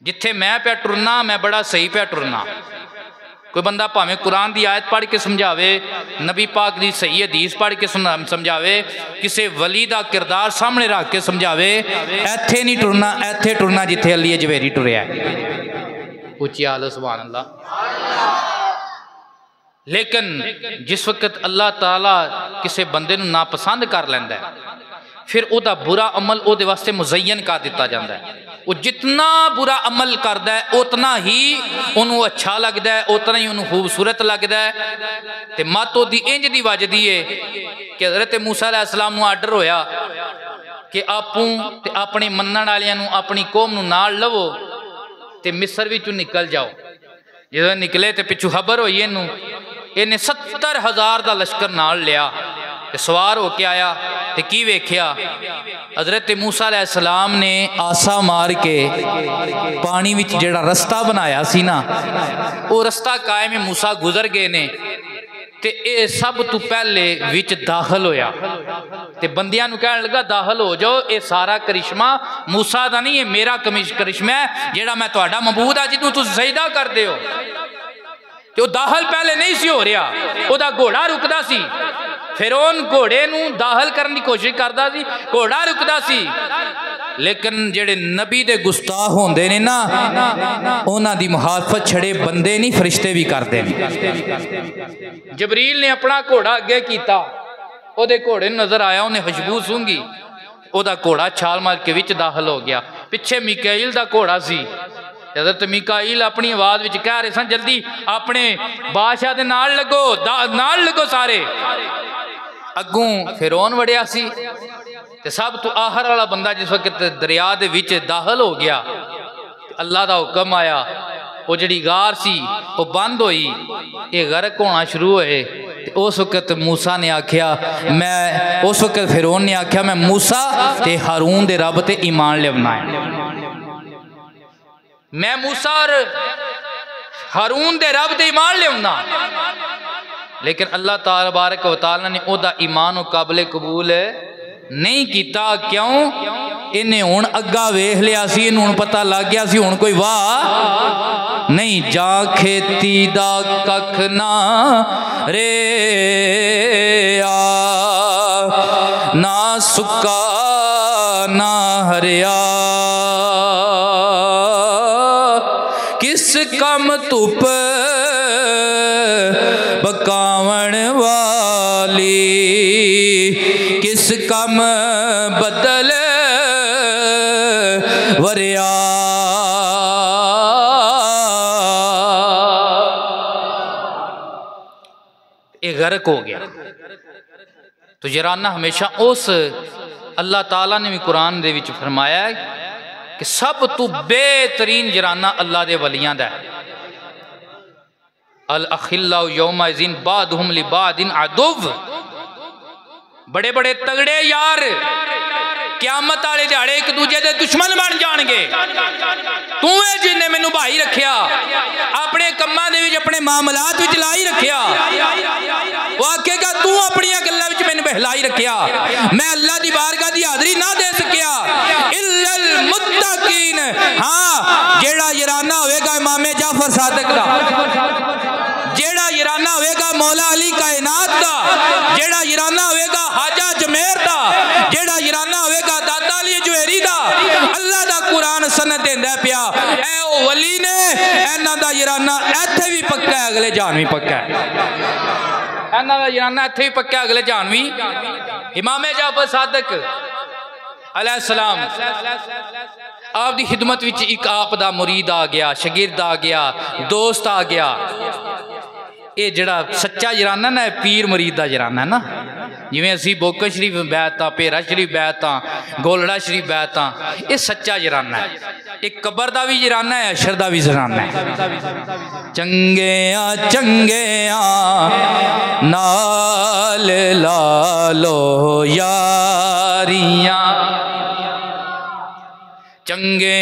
जिथे मैं पे टुरना मैं बड़ा सही पे टुरना। कोई बंदा भावें कुरान की आयत पढ़ के समझावे, नबी पाक की सही हदीस पढ़ के समझावे, किसी वली का किरदार सामने रख के समझावे, इत्थे नहीं टुरना इत्थे टुरना जिथे अली जवेरी टुरया। उच्ची आलो सुभान अल्लाह। लेकिन जिस वक्त अल्लाह ताला किसी बंदे नूं नापसंद कर लैंदा है फिर उहदा बुरा अमल उहदे वास्ते मुज़य्यन कर दिता जाता है। वो जितना बुरा अमल करता है उतना ही उन्होंने अच्छा लगता है, उतना ही उन्होंने खूबसूरत लगता है। तो मत वो इंज दी वजदी है कि हज़रत मूसा अलैहिस्सलाम नूं आर्डर होया कि आपूं ते अपने मनण वालियां नूं अपनी कौम नूं नाल लवो ते मिस्र विचों निकल जाओ। जो निकले तो पिछू खबर हुई इन्हें 70,000 का लश्कर नाल लिया ते सवार होके आया तो की वेख्या हज़रत मूसा अलैहिस्सलाम ने आसा मार के पानी विच जेड़ा रस्ता बनाया सी ना वो रस्ता कायम मूसा गुजर गए ने ते ये सब तो पहले विच दाखिल होया ते बंदियां नूं कहण लगा दाखिल हो जाओ, ये सारा करिश्मा मूसा दा नहीं, ये मेरा करिश्मा है जेड़ा मैं तुहाडा मबूद आ जिन्नू तुसीं सजदा करदे हो। ते दाखिल पहले नहीं सी हो रहा, ओदा घोड़ा रुकदा सी, फिरौन घोड़े नूं दाखिल करने की कोशिश करदा सी, घोड़ा रुकदा सी। लेकिन जेड़े नबी दे गुस्ताख होंदे ने ना उन्हां दी मुखालफत छड़े बंदे नहीं फरिश्ते भी करदे ने। जबरील ने अपना घोड़ा अगे कीता, ओदे घोड़े नूं नजर आया, उन्हें खुशबू सूंघी, ओदा घोड़ा छाल मार के विच दाखिल हो गया। पिछे मीकाईल दा घोड़ा सी, हज़रत मीकाईल अपनी आवाज़ विच कह रहे सन जल्दी अपने बादशाह दे नाल लगो सारे। अगों फिरौन वड़िया सी ते सब तो आखिर वाला बंदा जिस वक्त दरिया दे विच दाखिल हो गया, अल्लाह दा हुक्म आया, वो जिहड़ी गार सी वो बंद होई, ये गर्क होना शुरू होए। उस वक्त मूसा ने आख्या मैं उस वक्त फिरौन ने आख्या मैं मूसा ते हारून दे रब ते ईमान लियावना है, मैं मूसा और हारून दे रब ते ईमान लियावना। लेकिन अल्लाह तबारक व तआला ने ओदा ईमान और काबिल कबूल नहीं किया। क्यों? इन्हें हुण अग्गा वेख लिया सी, इन्हूं हुण पता लग गया सी हुण कोई वाह नहीं, जा खेती दा कख ना रे आ, ना सुक्का ना हरिया, किस कम धुप बकावण वाली, किस कम बदल वरिया। ये गर्क हो गया। तो जराना हमेशा उस अल्लाह ताला ने भी कुरान दे विच फरमाया कि सब तो बेहतरीन जराना अल्लाह दे वलियां दा है। अल अखिल्लाउ यौमइज़िन बादहुम लिबादिन अदुव, बड़े बड़े तगड़े यार क्यामत वाले दिहाड़े एक दूजे के दुश्मन बन जाएंगे। तू है जिन्हें मैनू भाई रखिया, अपने कम्मां दे विच अपने मामलात विच लाई रखिया, वो आखेगा तू अपनी गल्लां विच मैनू बहलाई रखिया, मैं अल्लाह दी बारगाह दी हाज़री ना दे सकिया। इल्लल मुत्तकीन, हाँ जेड़ा यराना होएगा इमामे जाफर सादिक दा, जेड़ा यराना होएगा मौला अली कायनात दा, जेड़ा यराना होएगा हाजा जमेर दा, जेड़ा यराना होएगा दादा अली जुवेरी दा, अल्लाह दा कुरान सनद देंदा पिया ऐ ओ वली ने, इन्हां दा यराना इत्थे भी पक्का है अगले जान भी पक्का है, इन्हां दा यराना इत्थे भी पक्का है अगले जान भी। इमामे जाफर सादिक अलैहिस्सलाम आप दी खिदमत विच एक आप दा मुरीद आ गया, शगिर्द आ गया, दोस्त आ गया। ये जड़ा सच्चा जराना ना पीर मुरीद का जराना ना, जिमें असी बोका शरीफ बैत हाँ, भेरा शरीफ बैत हाँ, गोलड़ा शरीफ बैत हाँ, ये सच्चा जराना है। एक कबर का भी जराना है, अशर का भी जराना है। चंगे चंगे नाल लालो यारियां, चंगे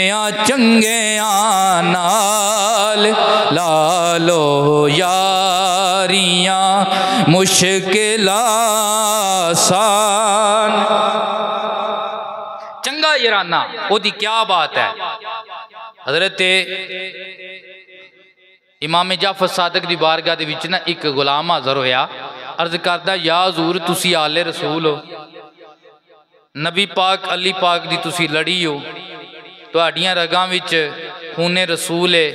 नाल लालो यारियां, मुश्किल आसान। चंगा यराना ओदी क्या बात है। हजरत इमाम जाफर सादिक दी बारगाह दे विच ना एक गुलाम हाज़र होया, अर्ज करदा या हजूर तुसी आले रसूल हो, नबी पाक अली पाक दी तुसी लड़ी हो, तुहाडियां रगां विच खूने रसूल है,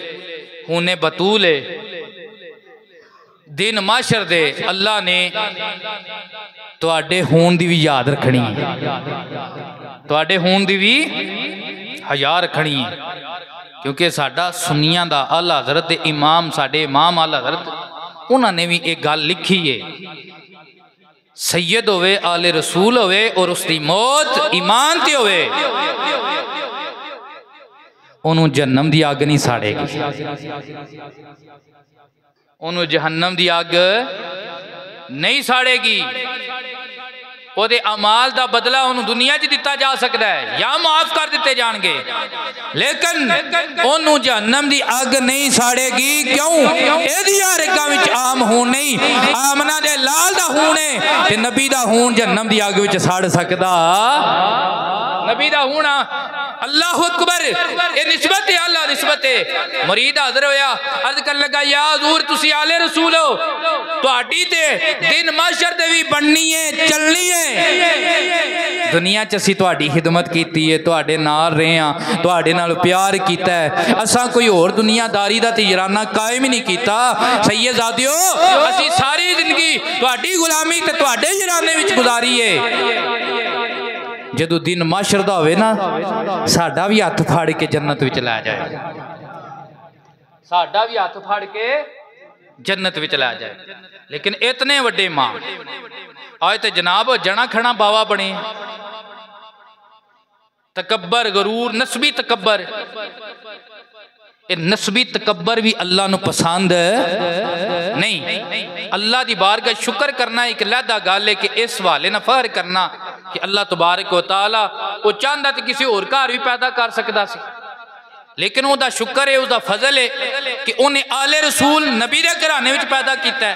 खूने बतूल है। दिन माशर दे अल्लाह ने तुहाडे खून दी भी याद रखनी है, तुहाडे खून दी भी हया रखनी है, क्योंकि साडा सुन्नियां दा आला हज़रत इमाम साडे इमाम आला हज़रत उन्होंने भी एक गल लिखी है, सैयद होवे आले रसूल होवे और उसकी मौत ईमान ते होवे, उन्होंने जहन्नम दी अग नहीं साड़ेगी, उन्होंने जहन्नम दी अग नहीं साड़ेगी। ओदे अमाल दा बदला उन्होंने दुनिया च दिता जा सकता है या माफ कर दिते जाएंगे, लेकिन उन्होंने जहन्नम दी अग नहीं साड़ेगी। क्यों? एदियां रगां विच आम खून नहीं, आमना दे लाल दा खून है ते नबी दा खून जहन्नम दी अग विच सड़ सकदा। नबी दा खून अल्लाह अकबर, ये निस्बत है, अल्लाह निस्बत है। मुरीद हाज़र होया, अर्ज कर लगा या हुजूर तुसी आले रसूल हो, तुहाडी ते दिन महशर ते भी बननी है चलनी है। दुनिया च असीं तुहाडी खिदमत कीती है, तुहाडे नाल रहे हां, तुहाडे नाल प्यार कीता है, असां कोई होर दुनियादारी दा तजराना कायम ही नहीं कीता। सैयदादियो असीं सारी जिंदगी तुहाडी गुलामी ते तुहाडे जराने विच गुजारी है। जदों दिन माशर दा होवे ना, साडा भी हथ फड़ के जन्नत विच लै जाए, साडा भी हथ फड़ के जन्नत विच लै जाए। लेकिन इतने वड्डे मां आज तो जनाब जना खना बावा बने, तकब्बर गरूर नस्बी तकब्बर, ये नस्बी तकब्बर भी अल्लाह नू पसंद नहीं। अल्लाह दी बारगाह शुक्र करना एक लहदा गल है कि इस हवाले ना फख्र करना कि अल्लाह तबारक व तआला वो चाहता तो किसी होर घर भी पैदा कर सकता सी, लेकिन उसका शुक्र है, उसका फजल है कि उन्हें आले रसूल नबी दे घराने विच पैदा किया है।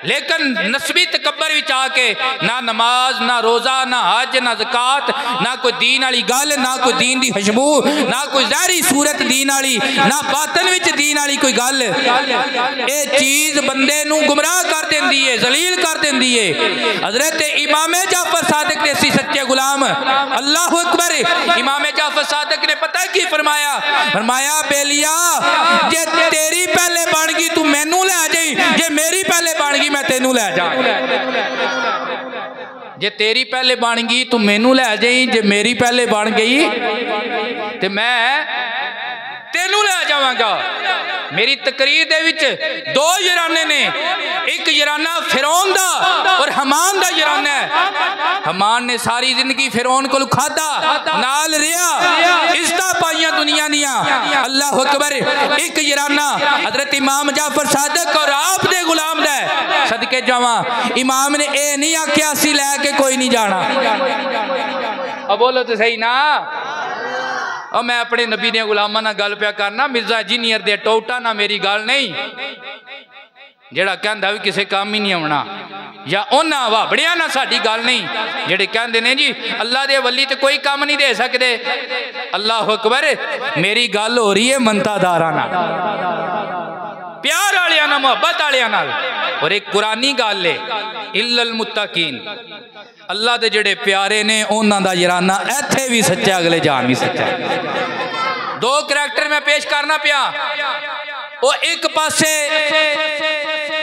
लेकिन नस्बी तकब्बर विच आके ना नमाज ना रोज़ा ना हज ना ज़कात ना कोई दीन वाली गल, ना कोई दीन दी खुशबू, ना कोई ज़ाहिरी सूरत दीन वाली, ना बातन विच दीन वाली कोई गल, ये चीज़ बंदे नू गुमराह कर देंदी है, जलील कर देंदी है। हज़रत इमाम जाफर सादिक ने सच्चे गुलाम, अल्लाह अकबर, इमाम जाफर सादिक ने पता की फरमाया, फरमाया बेलिया जे तेरी पहले बन गई तू मैनू लै जाई, जे मेरी पहले बन गई मैं तेनू लै जा, जे तेरी पहले बन गई तू मैनू लै जाई, जे मेरी पहले बन गई तो मैं तेनू लै जावांगा। मेरी तकरीर दे विच दो जराने ने, एक जराना फिरौन दा और हमान दा जराना है। हमान ने सारी जिंदगी फिरौन को खादा नाल रिया, इज्जतां पाइयां दुनिया दियां, अल्लाह अकबर। एक जराना हजरत इमाम जाफर सादिक और आप दे गुलाम दा, सदके जावां इमाम ने यह नहीं आख्या असीं लैके कोई नहीं जाना। अब बोलो तो सही ना, और मैं अपने नबी दे गुलामां नाल गल पिया करना, मिर्जा इंजीनियर दे टोटा ना मेरी गल नहीं, जेड़ा कहंदा भी किसी काम ही नहीं आना, या उन्हां वाबड़ियां ना साडी गल नहीं, जेड़े कहंदे ने जी अल्लाह दे वली ते कोई काम नहीं दे सकदे। अल्लाह अकबर, मेरी गल हो रही है मनतादारां नाल, प्यार वालियां नाल, मोहब्बत वालियां नाल। और एक कुरानी गल है, इल्लल मुत्तकीन, अल्लाह दे जेड़े प्यारे ने उन्हां दा जराना इत्थे भी सच्चा, अगले जान भी सच्चा। दो करैक्टर मैं पेश करना पिया, वो एक पासे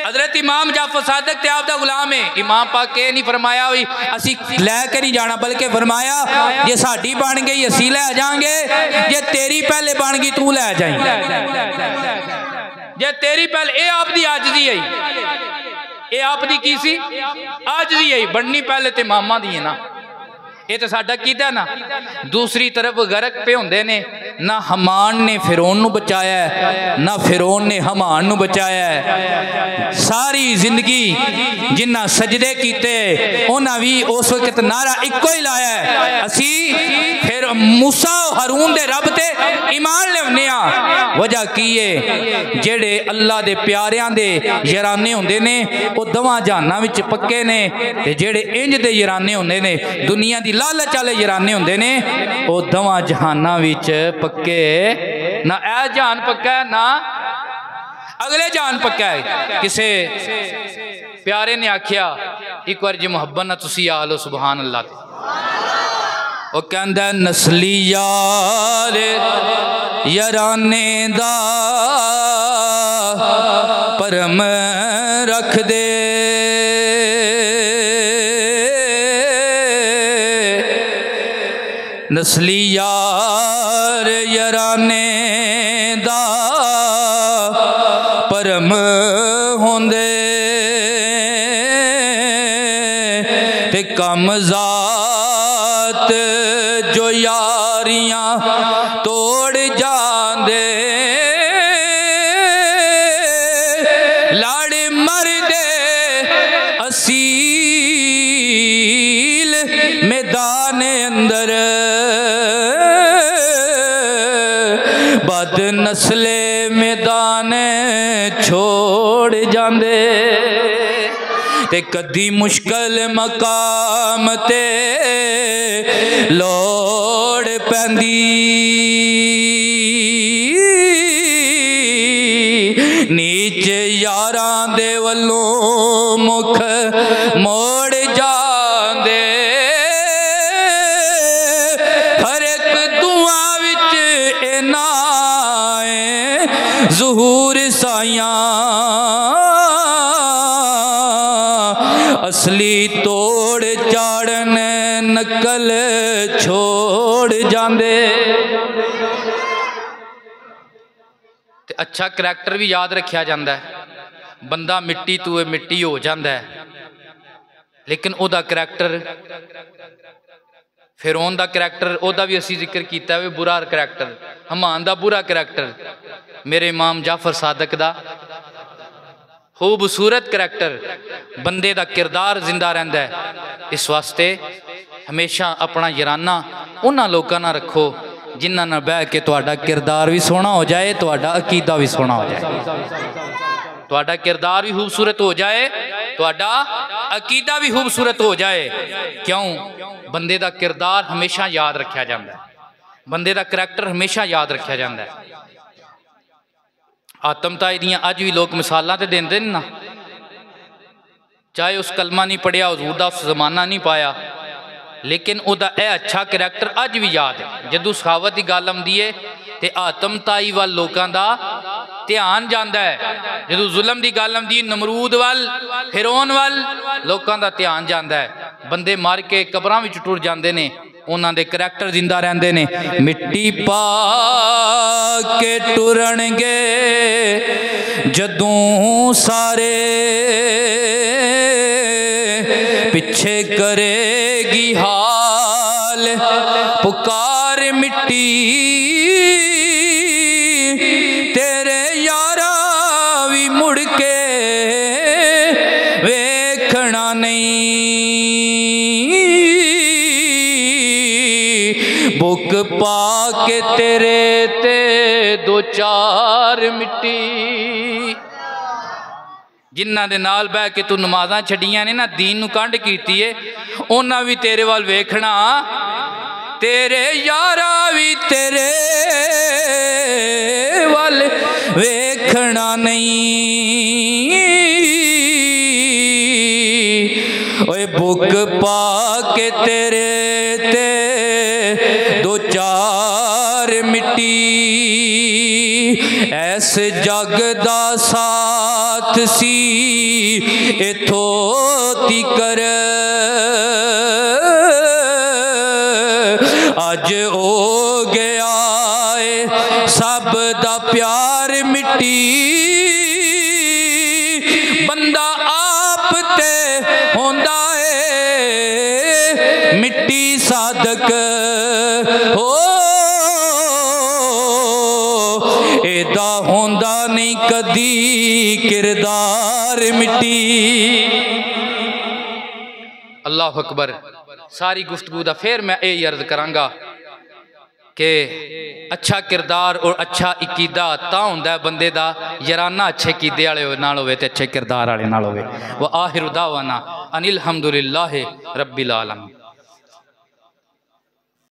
हजरत इमाम जाफर सादिक ते आप दा गुलाम है। इमाम पाक के नहीं फरमाया भी असी लैके नहीं जाना, बल्कि फरमाया जे साडी बन गई असी लै जाएंगे, जे तेरी पहले बन गई तू लै जाई, जे तेरी पहले। ये आप दी आजजी है, ये आप दी की सी आजजी है, बननी पहले ते मामा दी है ना, ये तो साडा कीदा ना। दूसरी तरफ गरक पे होंदे ने, ना हमान ने फिरौन नू बचाया है, ना फिरौन ने हमान नू बचाया है। सारी जिंदगी जिन्ना सजदे कीते उन्हां भी उस वक्त नारा इको ही लाया है, असी फिर मूसा हारून दे रब ते ईमान लियाने आ। वजह की है, जेड़े अल्लाह दे प्यारियां दे यराने होंदे ने वो दवां जहानां विच पक्के ने, ते जेड़े इंज दे यराने होंदे ने दुनिया दी लालच वाले यराने होंदे ने वो दवां जहानां विच पक्के, ना ऐ जहान पक्का है ना अगले जहान पक्का है। किसे प्यारे ने आख्या एक बार जी मुहब्बत ना तुसी आ लो सुभान अल्लाह ते, वो कहंदा नस्ली यार यराने दा परम रख दे, नस्ली यार याराने दा परम होंदे ते कम जात जो यारियां तोड़ जांदे लाड़ मरदे असील मैदान अंदर बद नस्ले मैदान छोड़ जांदे ते कदी मुश्किल मकाम ते लोड़ पैंदी नीचे यारां दे वल्लों मुख मोड़ जांदे हर एक दुआ विच इना ज़हूर साइयां असली तोड़ चाड़न नकल छोड़ जांदे। ते अच्छा करैक्टर भी याद रखा जाता है। बंदा मिट्टी तू मिट्टी हो जाता है, लेकिन ओदा करैक्टर फिरौन दा करैक्टर ओदा भी असी जिक्र किया है, बुरा करैक्टर, हमान दा बुरा करैक्टर, मेरे इमाम जाफर सादक दा खूबसूरत करैक्टर, बंदे दा किरदार जिंदा रहता है। इस वास्ते हमेशा अपना याराना उन्हां लोकां नाल रखो जिन्हां नाल बह के तुहाडा किरदार भी सोहना हो जाए, तुहाडा अकीदा भी सोहना हो जाए, तुहाडा किरदार भी खूबसूरत हो जाए, तुहाडा अकीदा भी खूबसूरत हो जाए। क्यों? बंदे दा किरदार हमेशा याद रखा जाता है, बंदे दा करैक्टर हमेशा याद रखा जाता है। आतमताई दियां अज भी लोग मिसालां ते देंदे ना, चाहे उस कलमा नहीं पढ़िया, हुजूर दा उस जमाना नहीं पाया, लेकिन उहदा यह अच्छा करैक्टर अज भी याद है। जदों सखावत की गल आउंदी है ते आतमताई वाल लोकां दा ध्यान जांदा है, जदों जुल्म की गल आउंदी है नमरूद वाल फिरौन वाल लोकां दा ध्यान जांदा है। बंदे मर के कबरां विच टुर जांदे ने, उन्हां दे करैक्टर जिंदा रहंदे ने। मिट्टी पा के टुरनगे जदों सारे पिछे करेगी हाल पुकार मिट्टी तेरे यारा भी मुड़ के वेखना नहीं, बुक पा के तेरे ते दो चार मिट्टी। जिन्हां दे नाल बह के तू नमाज़ां छड़ियां ने ना, दीन नूं कंड कीती है, उन्हां भी तेरे वाल वेखना, तेरे यारा भी तेरे वाल वेखना नहीं। ओए बुक पा के तेरे ते दो चार मिट्टी, ऐस जग दा साथ सी इथों तिकर, अज हो गया है सब दा प्यार मिट्टी। बंदा आप ते होंदा है मिट्टी सादक हो, एदा होंदा नहीं कदी किरदार मिट्टी। अल्लाह अकबर। सारी गुफ्तगू दा फिर मैं ये अर्ज करांगा कि अच्छा किरदार और अच्छा इकीदा तां हुंदा है बंदे दा याराना अच्छे कीदे वाले नाल होवे ते अच्छे किरदार वाले नाल होवे। व आखिर दावाना अनिल हम्दुलिल्लाहि रब्बिल आलमीन।